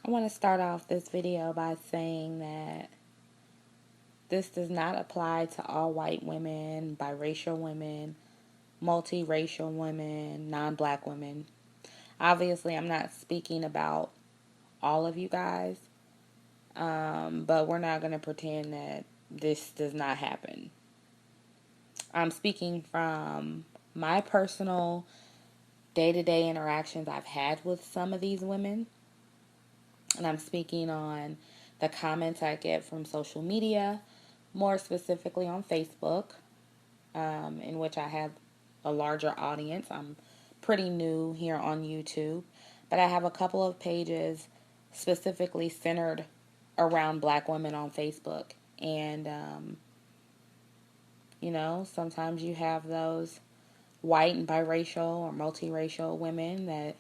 I want to start off this video by saying that this does not apply to all white women, biracial women, multiracial women, non-black women. Obviously, I'm not speaking about all of you guys, but we're not going to pretend that this does not happen. I'm speaking from my personal day-to-day interactions I've had with some of these women, and I'm speaking on the comments I get from social media, more specifically on Facebook, in which I have a larger audience. I'm pretty new here on YouTube, but I have a couple of pages specifically centered around black women on Facebook. And, sometimes you have those white and biracial or multiracial women that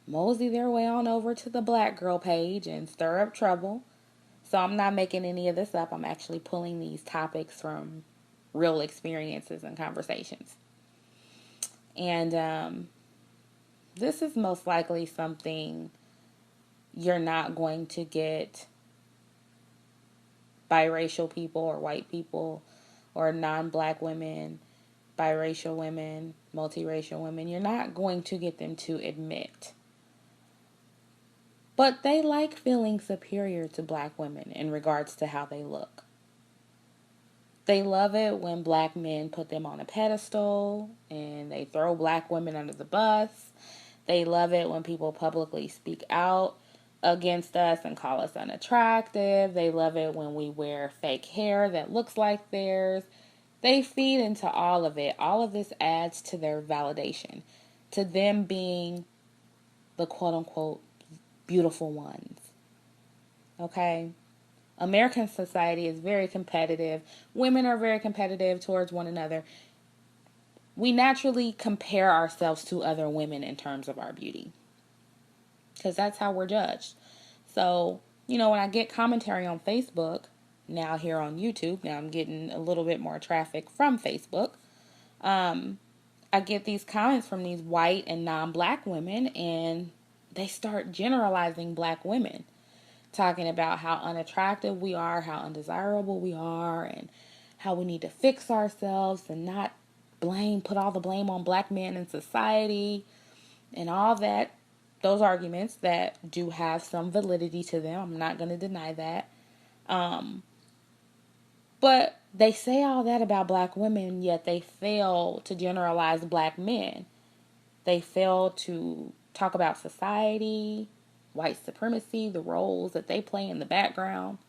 mosey their way on over to the black girl page and stir up trouble. So I'm not making any of this up. I'm actually pulling these topics from real experiences and conversations. And this is most likely something you're not going to get biracial people or white people or non-black women, biracial women, multiracial women. You're not going to get them to admit. But they like feeling superior to black women in regards to how they look. They love it when black men put them on a pedestal and they throw black women under the bus. They love it when people publicly speak out against us and call us unattractive. They love it when we wear fake hair that looks like theirs. They feed into all of it. All of this adds to their validation, to them being the quote-unquote beautiful ones. Okay? American society is very competitive. Women are very competitive towards one another. We naturally compare ourselves to other women in terms of our beauty, because that's how we're judged. So, when I get commentary on Facebook, now here on YouTube, now I'm getting a little bit more traffic from Facebook. I get these comments from these white and non-black women, and they start generalizing black women, talking about how unattractive we are, how undesirable we are, and how we need to fix ourselves and not put all the blame on black men in society, and all that. Those arguments that do have some validity to them. I'm not going to deny that. But they say all that about black women, yet they fail to generalize black men. They fail to talk about society, white supremacy, the roles that they play in the background.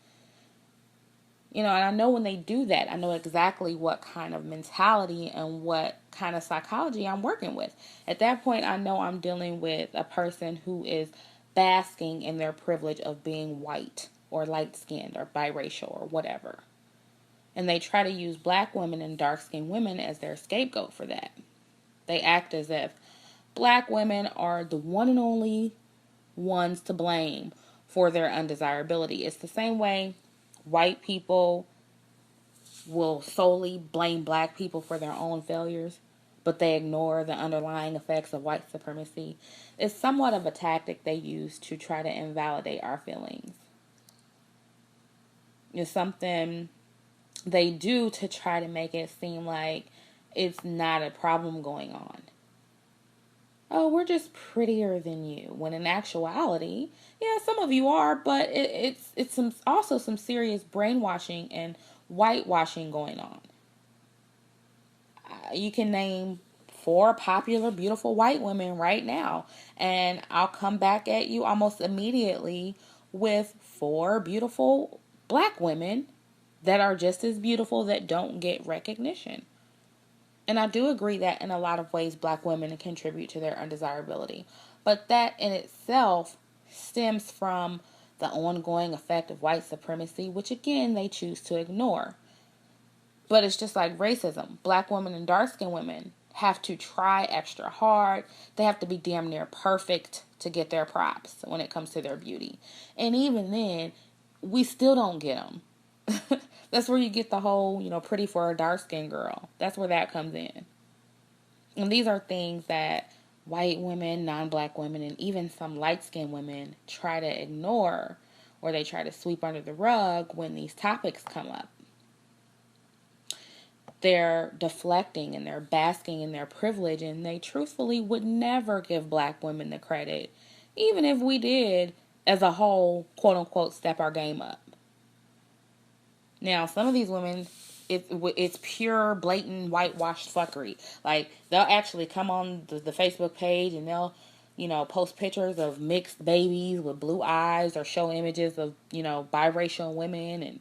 And I know when they do that, I know exactly what kind of mentality and what kind of psychology I'm working with. At that point, I know I'm dealing with a person who is basking in their privilege of being white or light-skinned or biracial or whatever. And they try to use black women and dark-skinned women as their scapegoat for that. They act as if black women are the one and only ones to blame for their undesirability. It's the same way white people will solely blame black people for their own failures, but they ignore the underlying effects of white supremacy. It's somewhat of a tactic they use to try to invalidate our feelings. It's something they do to try to make it seem like it's not a problem going on. Oh, we're just prettier than you. When in actuality, yeah, some of you are, but it's also some serious brainwashing and whitewashing going on. You can name 4 popular, beautiful white women right now, and I'll come back at you almost immediately with 4 beautiful black women that are just as beautiful that don't get recognition. And I do agree that in a lot of ways black women contribute to their undesirability. But that in itself stems from the ongoing effect of white supremacy, which again they choose to ignore. But it's just like racism. Black women and dark-skinned women have to try extra hard. They have to be damn near perfect to get their props when it comes to their beauty. And even then, we still don't get them. That's where you get the whole, pretty for a dark-skinned girl. That's where that comes in. And these are things that white women, non-black women, and even some light-skinned women try to ignore or they try to sweep under the rug when these topics come up. They're deflecting and they're basking in their privilege, and they truthfully would never give black women the credit, even if we did, as a whole, quote unquote, step our game up. Now, some of these women, it's pure, blatant, whitewashed fuckery. Like, they'll actually come on the Facebook page and they'll, post pictures of mixed babies with blue eyes or show images of, biracial women, and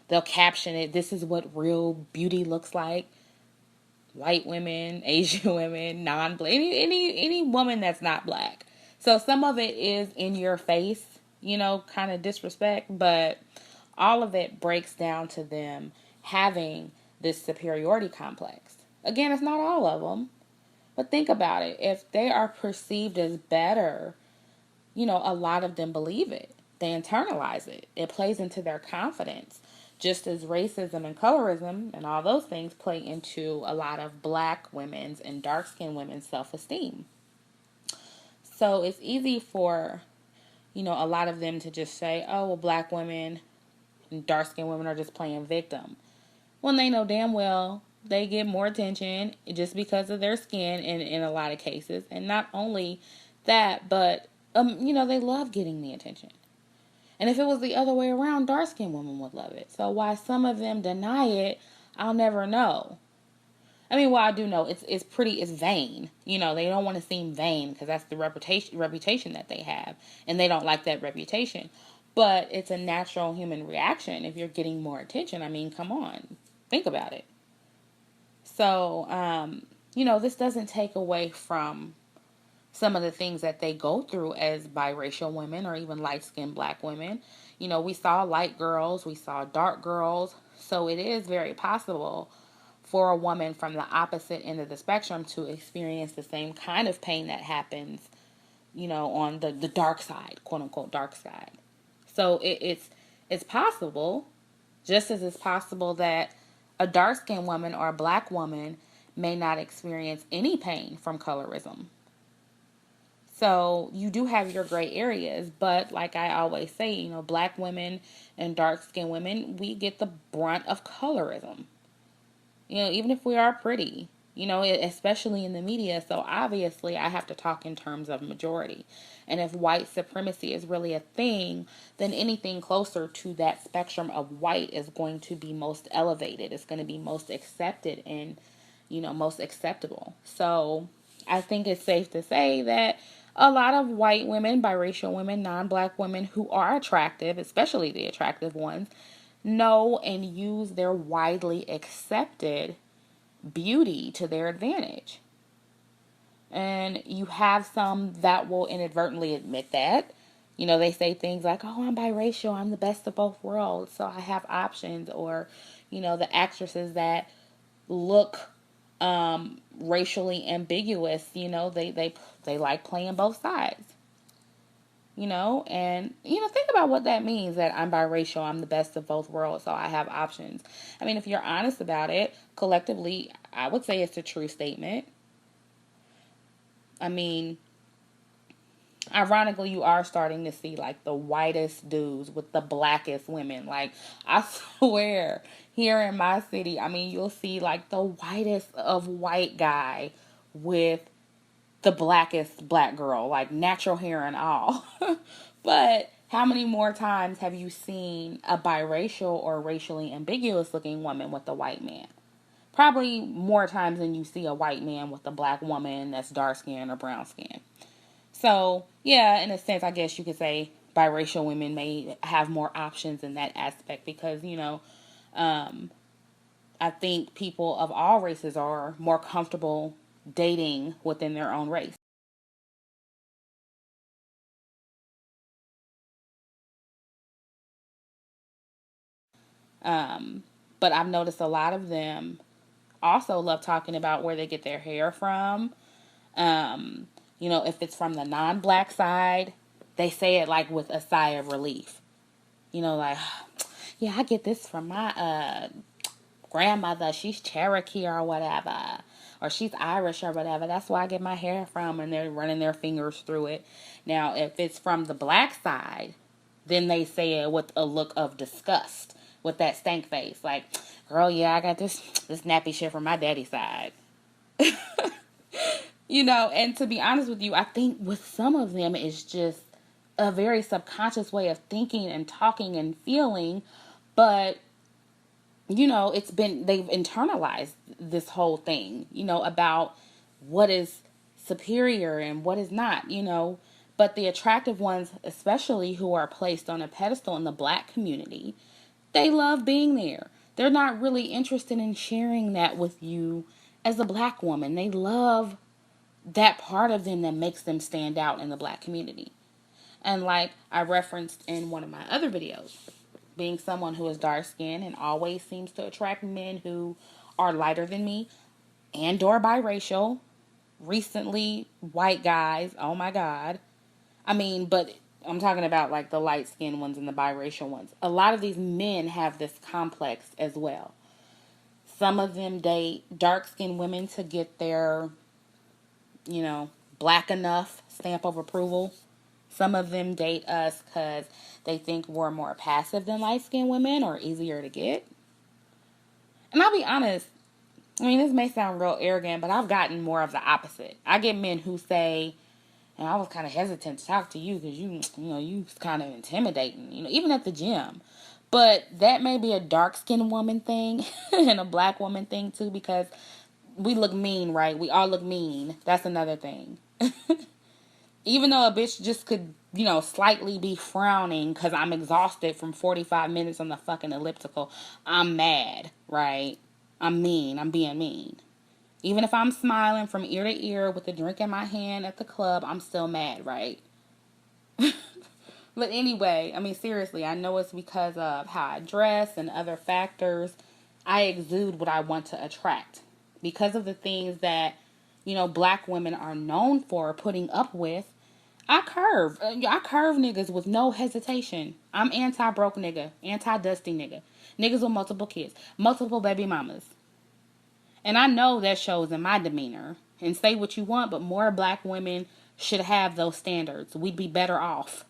they'll caption it, "This is what real beauty looks like." White women, Asian women, non-black, any woman that's not black. So some of it is in your face, kind of disrespect, but all of it breaks down to them having this superiority complex. Again, it's not all of them, but think about it. If they are perceived as better, a lot of them believe it. They internalize it. It plays into their confidence. Just as racism and colorism and all those things play into a lot of black women's and dark-skinned women's self-esteem. So it's easy for, a lot of them to just say, "Oh, well, black women and dark-skinned women are just playing victim." When they know damn well they get more attention just because of their skin in a lot of cases. And not only that, but, they love getting the attention. And if it was the other way around, dark-skinned women would love it. So why some of them deny it, I'll never know. I mean, well, I do know it's vain. They don't want to seem vain because that's the reputation that they have, and they don't like that reputation. But it's a natural human reaction if you're getting more attention. I mean, come on, think about it. So, this doesn't take away from some of the things that they go through as biracial women or even light-skinned black women. We saw light girls, we saw dark girls. So it is very possible for a woman from the opposite end of the spectrum to experience the same kind of pain that happens, on the dark side, quote unquote, dark side. So it's possible, just as it's possible that a dark-skinned woman or a black woman may not experience any pain from colorism. So you do have your gray areas, but like I always say, black women and dark-skinned women, we get the brunt of colorism. Even if we are pretty, especially in the media. So obviously I have to talk in terms of majority. And if white supremacy is really a thing, then anything closer to that spectrum of white is going to be most elevated. It's going to be most accepted and, most acceptable. So I think it's safe to say that a lot of white women, biracial women, non-black women who are attractive, especially the attractive ones, know and use their widely accepted beauty to their advantage. And you have some that will inadvertently admit that. They say things like, "Oh, I'm biracial, I'm the best of both worlds, so I have options." Or, the actresses that look racially ambiguous, they like playing both sides. And think about what that means, that I'm biracial, I'm the best of both worlds, so I have options. I mean, if you're honest about it, collectively, I would say it's a true statement. I mean, ironically, you are starting to see like the whitest dudes with the blackest women. Like, I swear, here in my city, I mean, you'll see like the whitest of white guy with the blackest black girl, like natural hair and all. But how many more times have you seen a biracial or racially ambiguous looking woman with a white man? Probably more times than you see a white man with a black woman that's dark skinned or brown skinned. So, yeah, in a sense, I guess you could say biracial women may have more options in that aspect because, I think people of all races are more comfortable dating within their own race. But I've noticed a lot of them also love talking about where they get their hair from. If it's from the non-black side, they say it like with a sigh of relief. Like, "Yeah, I get this from my grandmother. She's Cherokee or whatever." or she's Irish or whatever. That's where I get my hair from, and they're running their fingers through it. Now, if it's from the black side, then they say it with a look of disgust, with that stank face. Like, girl, yeah, I got this nappy shit from my daddy's side. And to be honest with you, I think with some of them, it's just a very subconscious way of thinking and talking and feeling. But, they've internalized this whole thing, about what is superior and what is not, But the attractive ones, especially who are placed on a pedestal in the black community, they love being there. They're not really interested in sharing that with you as a black woman. They love that part of them that makes them stand out in the black community. And like I referenced in one of my other videos, being someone who is dark skinned and always seems to attract men who are lighter than me and or biracial, recently white guys, oh my God. But I'm talking about like the light skinned ones and the biracial ones. A lot of these men have this complex as well. Some of them date dark skinned women to get their black enough stamp of approval. Some of them date us because they think we're more passive than light-skinned women or easier to get. And I'll be honest, this may sound real arrogant, but I've gotten more of the opposite. I get men who say, and I was kind of hesitant to talk to you because you kind of intimidating, even at the gym. But that may be a dark-skinned woman thing and a black woman thing too, because we look mean, right? We all look mean. That's another thing. Even though a bitch just could, slightly be frowning because I'm exhausted from 45 minutes on the fucking elliptical, I'm mad, right? I'm mean. I'm being mean. Even if I'm smiling from ear to ear with a drink in my hand at the club, I'm still mad, right? But anyway, seriously, I know it's because of how I dress and other factors. I exude what I want to attract. Because of the things that, black women are known for putting up with, I curve. I curve niggas with no hesitation. I'm anti-broke nigga, anti-dusty nigga. Niggas with multiple kids, multiple baby mamas. And I know that shows in my demeanor. And say what you want, but more black women should have those standards. We'd be better off.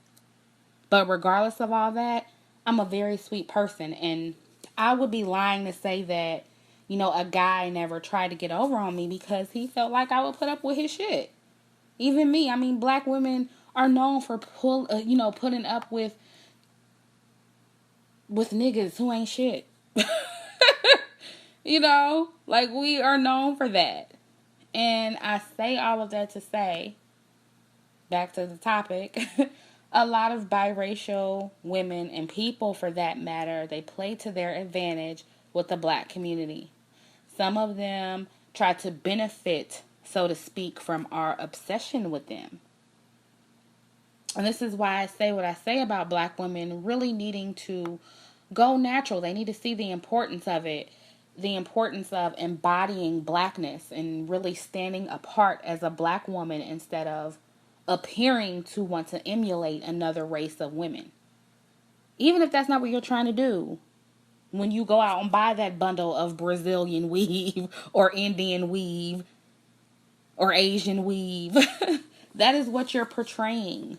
But regardless of all that, I'm a very sweet person. And I would be lying to say that, a guy never tried to get over on me because he felt like I would put up with his shit. Even me. Black women are known for putting up with niggas who ain't shit. Like we are known for that. And I say all of that to say, back to the topic, a lot of biracial women and people for that matter, they play to their advantage with the black community. Some of them try to benefit, so to speak, from our obsession with them. And this is why I say what I say about black women really needing to go natural. They need to see the importance of it, the importance of embodying blackness and really standing apart as a black woman instead of appearing to want to emulate another race of women. Even if that's not what you're trying to do. When you go out and buy that bundle of Brazilian weave or Indian weave or Asian weave, that is what you're portraying.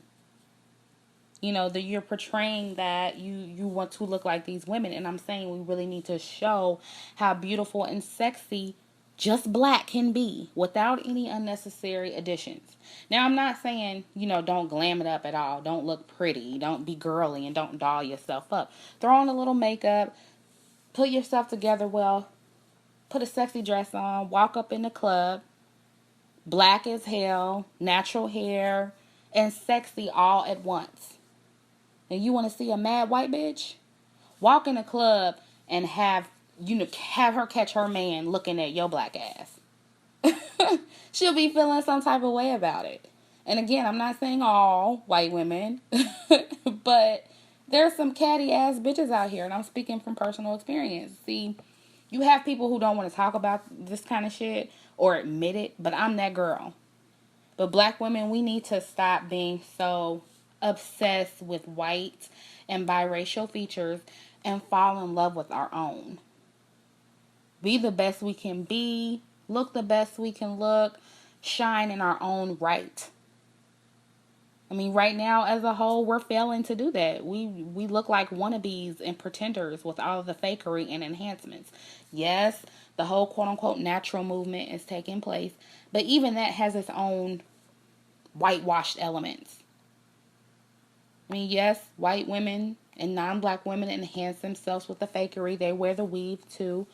You're portraying that you want to look like these women. And I'm saying we really need to show how beautiful and sexy just black can be without any unnecessary additions. Now, I'm not saying, don't glam it up at all. Don't look pretty. Don't be girly and don't doll yourself up. Throw on a little makeup. Put yourself together well. Put a sexy dress on. Walk up in the club. Black as hell. Natural hair. And sexy all at once. And you want to see a mad white bitch? Walk in a club and have her catch her man looking at your black ass. She'll be feeling some type of way about it. And again, I'm not saying all white women, but there's some catty ass bitches out here, and I'm speaking from personal experience. See, you have people who don't want to talk about this kind of shit or admit it, but I'm that girl. But black women, we need to stop being so obsessed with white and biracial features and fall in love with our own. Be the best we can be. look the best we can look, shine in our own right. I mean, right now, as a whole, we're failing to do that. We look like wannabes and pretenders with all of the fakery and enhancements. Yes, the whole quote-unquote natural movement is taking place, but even that has its own whitewashed elements. I mean, yes, white women and non-black women enhance themselves with the fakery. They wear the weave too.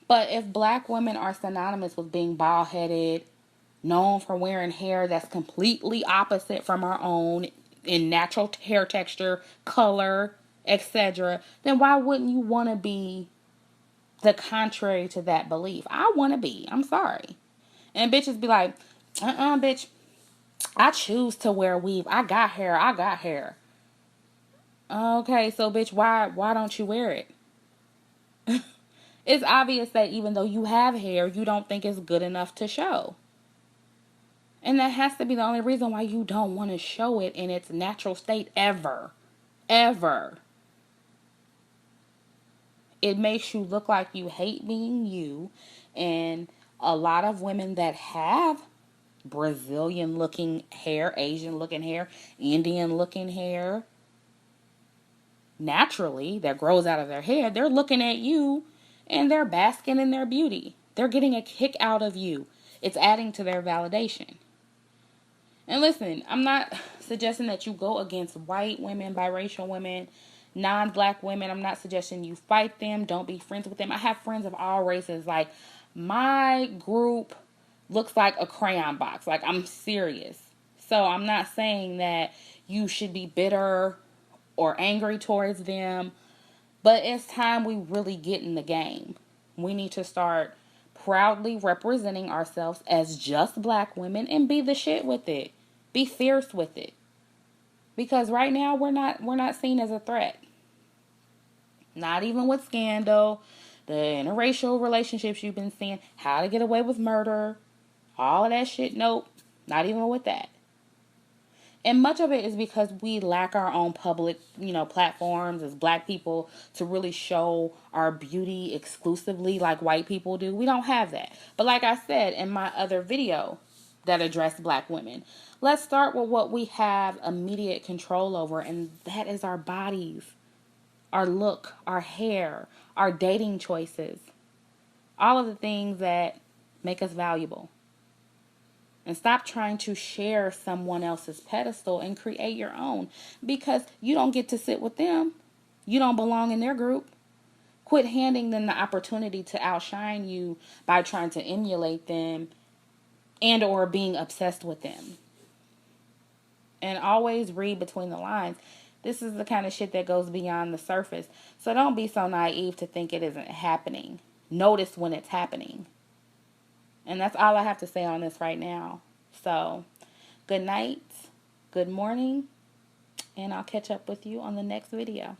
But if black women are synonymous with being bald-headed, known for wearing hair that's completely opposite from our own in natural hair texture, color, etc., then why wouldn't you want to be the contrary to that belief? I want to be. I'm sorry. And bitches be like, bitch, I choose to wear weave. I got hair. I got hair. Okay, so bitch, why don't you wear it? It's obvious that even though you have hair, you don't think it's good enough to show. And that has to be the only reason why you don't want to show it in its natural state ever. Ever. It makes you look like you hate being you. And a lot of women that have Brazilian looking hair, Asian looking hair, Indian looking hair, naturally, that grows out of their hair, they're looking at you and they're basking in their beauty. They're getting a kick out of you. It's adding to their validation. And listen, I'm not suggesting that you go against white women, biracial women, non-black women. I'm not suggesting you fight them. Don't be friends with them. I have friends of all races. Like, my group looks like a crayon box. Like, I'm serious. So I'm not saying that you should be bitter or angry towards them. But it's time we really get in the game. We need to start proudly representing ourselves as just black women and be the shit with it. Be fierce with it. Because right now we're not seen as a threat. Not even with Scandal, the interracial relationships you've been seeing, How to Get Away with Murder, all of that shit. Nope. Not even with that. And much of it is because we lack our own public, platforms as black people to really show our beauty exclusively like white people do. We don't have that. But like I said in my other video that addressed black women, let's start with what we have immediate control over, and that is our bodies, our look, our hair, our dating choices, all of the things that make us valuable. And stop trying to share someone else's pedestal and create your own, because you don't get to sit with them. You don't belong in their group. Quit handing them the opportunity to outshine you by trying to emulate them and or being obsessed with them. And always read between the lines. This is the kind of shit that goes beyond the surface. So don't be so naive to think it isn't happening. Notice when it's happening. And that's all I have to say on this right now. So, good night, good morning, and I'll catch up with you on the next video.